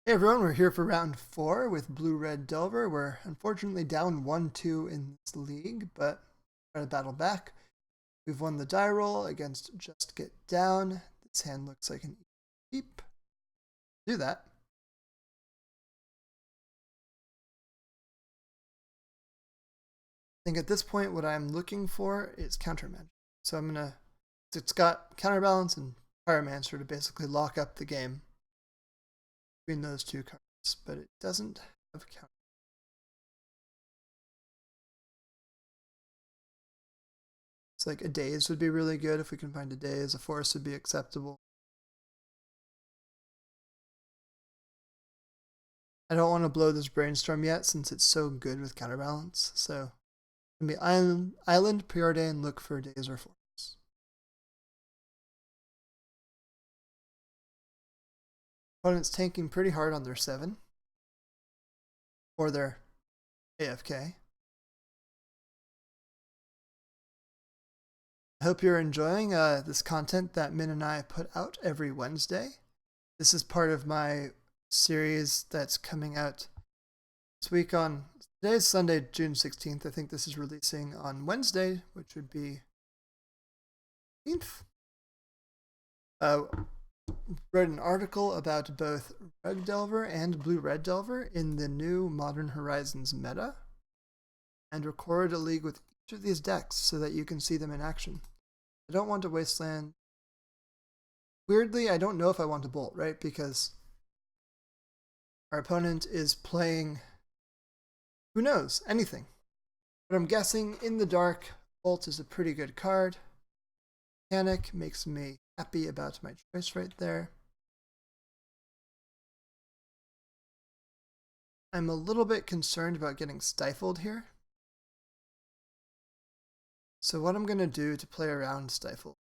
Hey everyone, we're here for round 4 with Blue-Red Delver. We're unfortunately down 1-2 in this league, but try to battle back. We've won the die roll against Just Get Down. This hand looks like an keep. Do that. I think at this point what I'm looking for is Countermancer. So it's got Counterbalance and Pyromancer to basically lock up the game between those two cards, but it doesn't have Counter. It's like a Daze would be really good if we can find a Daze. A Force would be acceptable. I don't want to blow this Brainstorm yet since it's so good with Counterbalance. So it's going to be Island, Preordain, look for Daze or Force. Opponent's tanking pretty hard on their 7. Or their AFK. I hope you're enjoying this content that Min and I put out every Wednesday. This is part of my series that's coming out this week on today's Sunday, June 16th. I think this is releasing on Wednesday, which would be 18th. Wrote an article about both Red Delver and Blue-Red Delver in the new Modern Horizons meta, and recorded a league with each of these decks so that you can see them in action. I don't want to Wasteland. Weirdly, I don't know if I want to Bolt, right? Because our opponent is playing, who knows, anything. But I'm guessing in the dark, Bolt is a pretty good card. Volcanic makes me happy about my choice right there. I'm a little bit concerned about getting stifled here. So what I'm going to do to play around Stifle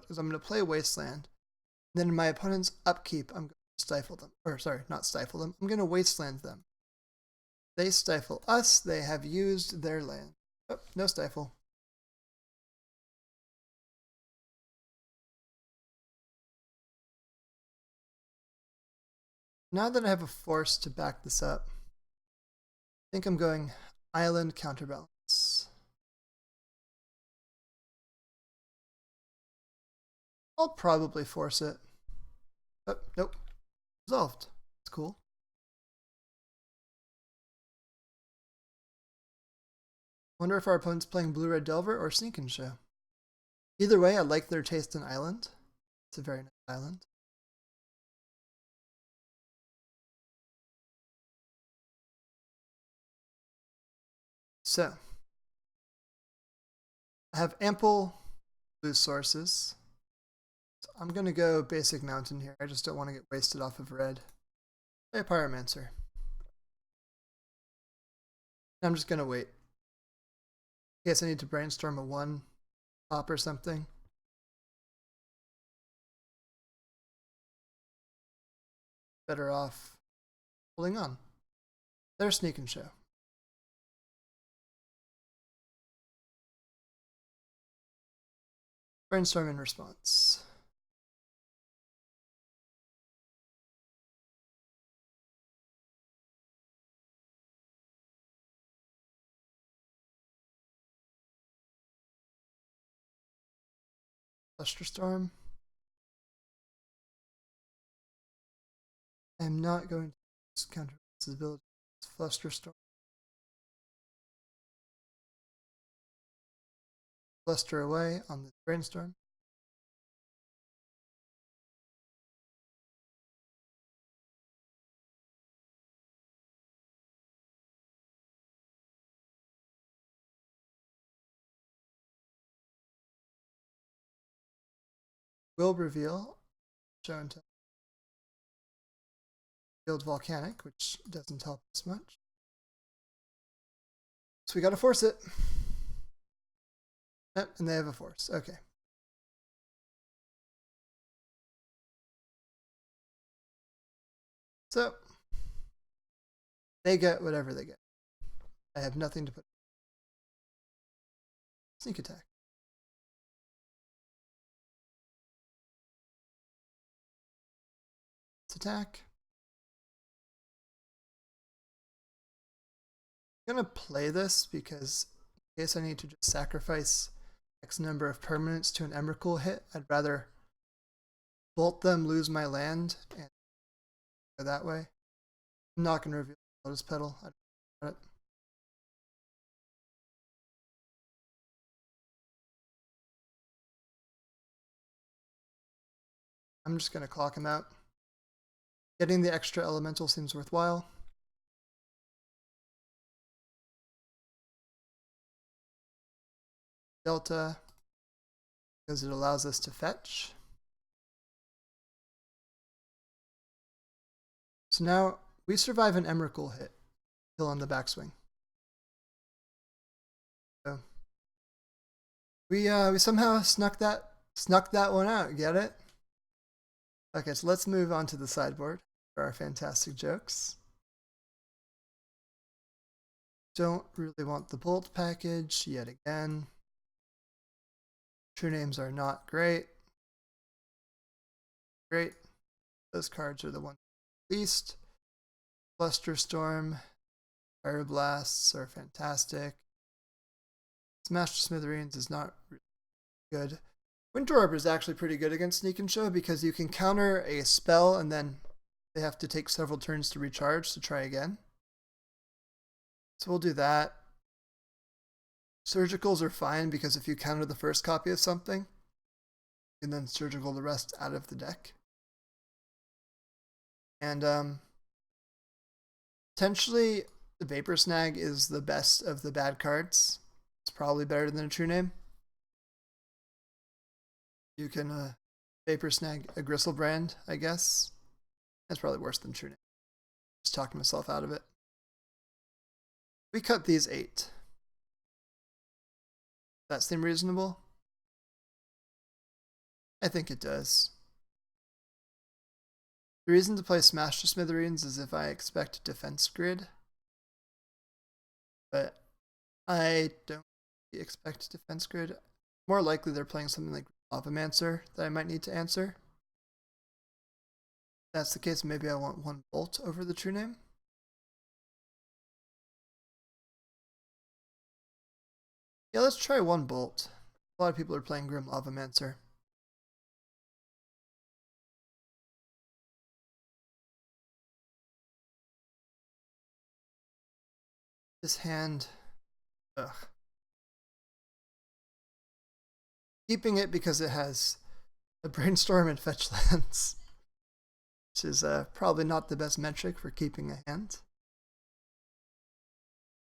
is I'm going to play Wasteland. Then in my opponent's upkeep, I'm going to stifle them. Or sorry, not stifle them. I'm going to Wasteland them. They stifle us. They have used their land. Oh, no stifle. Now that I have a force to back this up, I think I'm going Island Counterbalance. I'll probably force it. Oh, nope. Resolved. It's cool. Wonder if our opponent's playing Blue-Red Delver or Sneak and Show. Either way, I like their taste in Island. It's a very nice island. So, I have ample blue sources. So I'm going to go basic mountain here. I just don't want to get wasted off of red. Play Pyromancer. I'm just going to wait. In case I need to brainstorm a 1 pop or something. Better off holding on. There's Sneak and Show. Brainstorm in response. Flusterstorm. I'm not going to use Counterbalance's ability. It's Flusterstorm. Fluster away on the Brainstorm. Will reveal show and tell. Build Volcanic, which doesn't help us much. So we gotta force it. Yep, and they have a force. Okay. So they get whatever they get. I have nothing to put. Sneak attack. Let's attack. I'm gonna play this because in case I need to just sacrifice X number of permanents to an Emrakul hit, I'd rather bolt them, lose my land, and go that way. I'm not gonna reveal Lotus Petal. I don't know about it. I'm just gonna clock him out. Getting the extra elemental seems worthwhile. Delta, because it allows us to fetch. So now we survive an Emrakul hit, still on the backswing. So we somehow snuck that one out. Get it? Okay, so let's move on to the sideboard for our fantastic jokes. Don't really want the bolt package yet again. True names are not great. Those cards are the ones least. Flusterstorm, Pyroblasts are fantastic. Smash Smithereens is not really good. Winter Orb is actually pretty good against Sneak and Show because you can counter a spell and then they have to take several turns to recharge to try again. So we'll do that. Surgicals are fine because if you counter the first copy of something, you can then surgical the rest out of the deck. And potentially the Vapor Snag is the best of the bad cards. It's probably better than a True Name. You can Vapor Snag a Gristlebrand, I guess. That's probably worse than True Name. Just talking myself out of it. We cut these 8. That seem reasonable? I think it does. The reason to play Smash to Smithereens is if I expect defense grid. But I don't expect defense grid. More likely they're playing something like Pyromancer that I might need to answer. If that's the case, maybe I want 1 bolt over the True Name. Yeah, let's try 1 bolt. A lot of people are playing Grim Lavamancer. This hand, ugh. Keeping it because it has a Brainstorm and fetch lands, which is probably not the best metric for keeping a hand.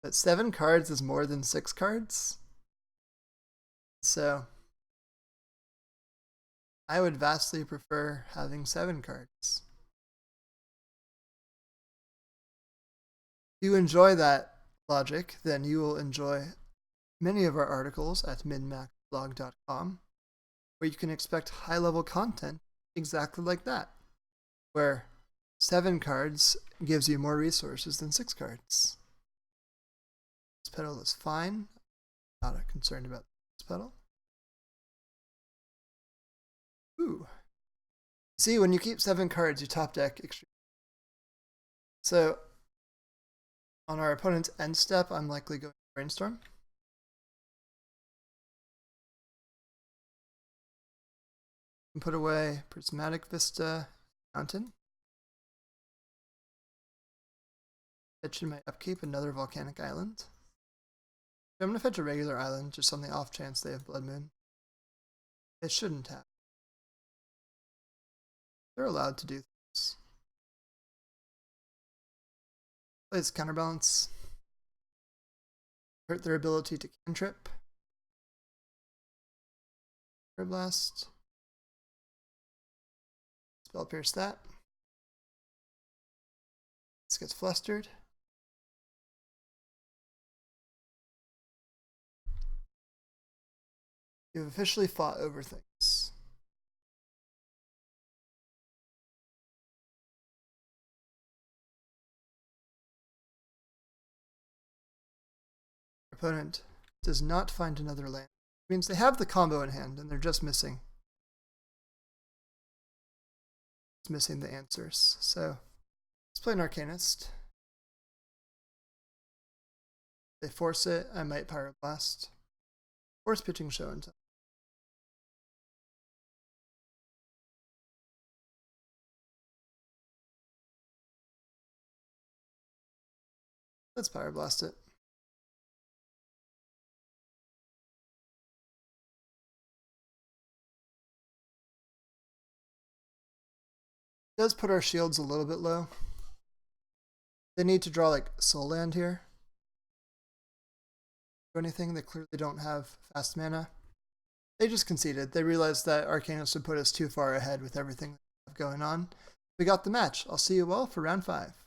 But 7 cards is more than 6 cards. So I would vastly prefer having 7 cards. If you enjoy that logic, then you will enjoy many of our articles at minmaxblog.com, where you can expect high-level content exactly like that, where 7 cards gives you more resources than 6 cards. This pedal is fine. Not concerned about this pedal. Ooh. See, when you keep 7 cards, you top deck extreme. So on our opponent's end step, I'm likely going to Brainstorm. And put away Prismatic Vista, Mountain. Fetch in my upkeep another Volcanic Island. I'm going to fetch a regular island, just on the off chance they have Blood Moon. It shouldn't have. They're allowed to do things. Plays Counterbalance. Hurt their ability to cantrip. Pyroblast. Spell Pierce that. This gets flustered. You've officially fought over things. Your opponent does not find another land. It means they have the combo in hand and they're just missing. It's missing the answers. So let's play an Arcanist. they force it, I might Pyroblast. Force pitching show and tell. Let's Pyroblast it. It does put our shields a little bit low. They need to draw like Soul Land here. Or anything, they clearly don't have fast mana. They just conceded. They realized that Arcanist would put us too far ahead with everything going on. We got the match. I'll see you all for round 5.